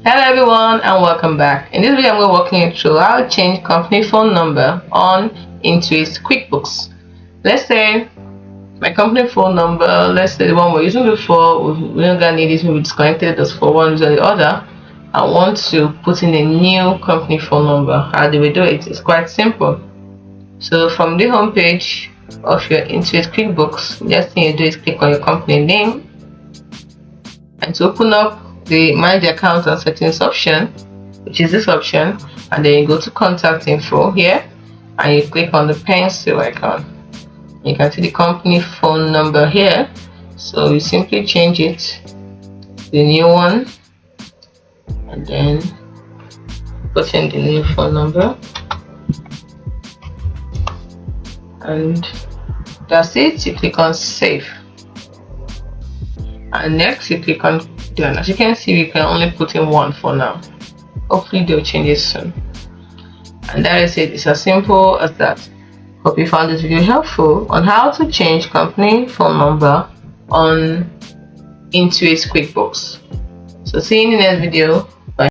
Hello everyone and welcome back. In this video I'm going to walk you through how to change company phone number on Intuit's QuickBooks. Let's say my company phone number, let's say the one we're using before, we no longer need it, we disconnected us for one reason or the other. I want to put in a new company phone number. How do we do it? It's quite simple. So from the home page of your Intuit QuickBooks, the next thing you do is click on your company name, and to open up the manage account and settings option, which is this option, and then you go to contact info here and you click on the pencil icon. You can see the company phone number here, so you simply change it to the new one and then put in the new phone number, and that's it. You click on save, and next you click on done. As you can see, we can only put in one for now. Hopefully they'll change it soon. And that is it. It's as simple as that. Hope you found this video helpful on how to change company phone number on Intuit's QuickBooks. So see you in the next video.